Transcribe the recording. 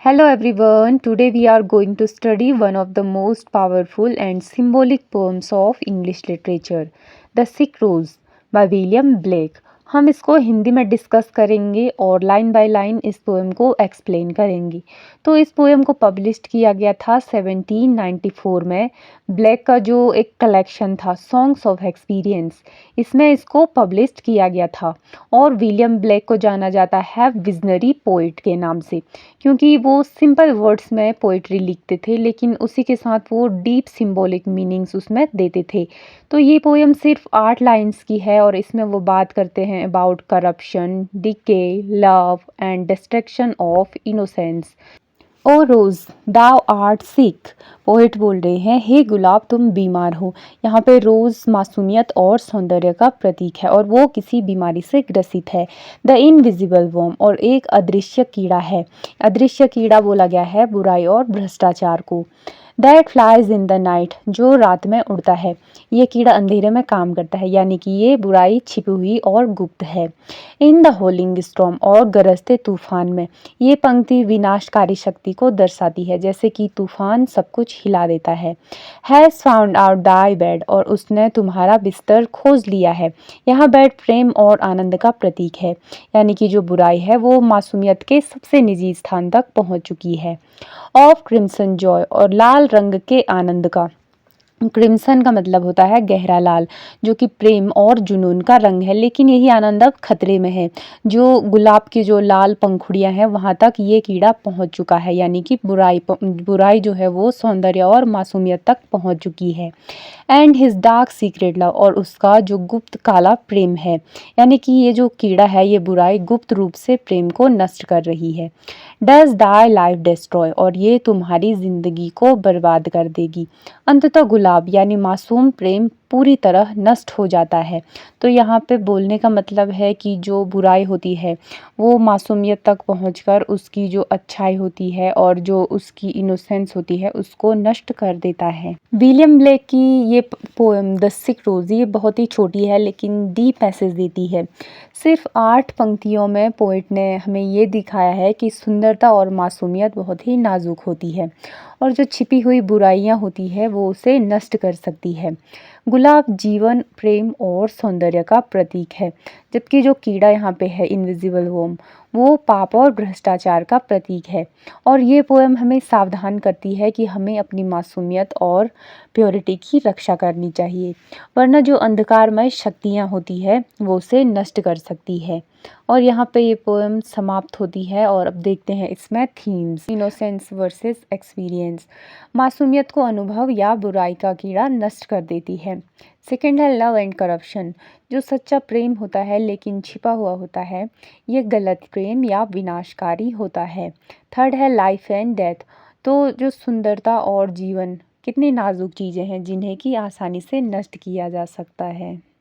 Hello everyone, today we are going to study one of the most powerful and symbolic poems of English literature, The Sick Rose by William Blake. हम इसको हिंदी में discuss करेंगे और line by line इस poem को explain करेंगे। तो इस पोएम को पब्लिश्ड किया गया था 1794 में। ब्लैक का जो एक कलेक्शन था सॉन्ग्स ऑफ एक्सपीरियंस, इसमें इसको पब्लिश्ड किया गया था। और विलियम ब्लेक को जाना जाता है विजनरी पोइट के नाम से, क्योंकि वो सिंपल वर्ड्स में पोइट्री लिखते थे लेकिन उसी के साथ वो डीप सिंबॉलिक मीनिंग्स उसमें देते थे। तो ये पोएम सिर्फ 8 लाइंस की है और इसमें वो बात करते हैं about corruption, decay, love and destruction of innocence. O rose thou art sick, poet बोल रहे हैं हे गुलाब तुम बीमार हो। यहाँ पे रोज मासूमियत और सौंदर्य का प्रतीक है और वो किसी बीमारी से ग्रसित है। द इनविजिबल वर्म, और एक अदृश्य कीड़ा है। अदृश्य कीड़ा बोला गया है बुराई और भ्रष्टाचार को। That flies in the night, जो रात में उड़ता है। ये कीड़ा अंधेरे में काम करता है, यानी कि ये बुराई छिपी हुई और गुप्त है। इन द होलिंग स्टॉर्म, और गरजते तूफान में। ये पंक्ति विनाशकारी शक्ति को दर्शाती है, जैसे कि तूफान सब कुछ हिला देता है। Has found out thy bed, और उसने तुम्हारा बिस्तर खोज लिया है। यहाँ बेड प्रेम और आनंद का प्रतीक है, यानी कि जो बुराई है वो मासूमियत के सबसे निजी स्थान तक पहुंच चुकी है। ऑफ क्रिम्सन जॉय, और लाल रंग के आनंद का। क्रिम्सन का मतलब होता है गहरा लाल, जो कि प्रेम और जुनून का रंग है, लेकिन यही आनंद अब खतरे में है। जो गुलाब की जो लाल पंखुड़ियां हैं वहां तक ये कीड़ा पहुंच चुका है, यानी कि बुराई जो है वो सौंदर्य और मासूमियत तक पहुंच चुकी है। And his dark secret love, और उसका जो गुप्त काला प्रेम है, यानी कि ये जो कीड़ा है ये बुराई गुप्त रूप से प्रेम को नष्ट कर रही है। डज दाई लाइफ डिस्ट्रॉय, और ये तुम्हारी जिंदगी को बर्बाद कर देगी। अंततः गुलाब यानी मासूम प्रेम पूरी तरह नष्ट हो जाता है। तो यहाँ पे बोलने का मतलब है कि जो बुराई होती है वो मासूमियत तक पहुंचकर उसकी जो अच्छाई होती है और जो उसकी इनोसेंस होती है उसको नष्ट कर देता है। विलियम ब्लेक की ये पोएम द सिक रोज ये बहुत ही छोटी है लेकिन डीप मैसेज देती है। सिर्फ 8 पंक्तियों में पोएट ने हमें ये दिखाया है कि सुंदरता और मासूमियत बहुत ही नाजुक होती है और जो छिपी हुई बुराइयां होती है वो उसे नष्ट कर सकती है। गुलाब जीवन, प्रेम और सौंदर्य का प्रतीक है, जबकि जो कीड़ा यहाँ पे है इनविजिबल वर्म वो पाप और भ्रष्टाचार का प्रतीक है। और ये पोएम हमें सावधान करती है कि हमें अपनी मासूमियत और प्योरिटी की रक्षा करनी चाहिए, वरना जो अंधकारमय शक्तियाँ होती है वो उसे नष्ट कर सकती है। और यहाँ पे ये पोएम समाप्त होती है और अब देखते हैं इसमें थीम्स। इनोसेंस वर्सेस एक्सपीरियंस, मासूमियत को अनुभव या बुराई का कीड़ा नष्ट कर देती है। सेकेंड है लव एंड करप्शन, जो सच्चा प्रेम होता है लेकिन छिपा हुआ होता है, ये गलत प्रेम या विनाशकारी होता है। थर्ड है लाइफ एंड डेथ, तो जो सुंदरता और जीवन कितनी नाजुक चीज़ें हैं जिन्हें कि आसानी से नष्ट किया जा सकता है।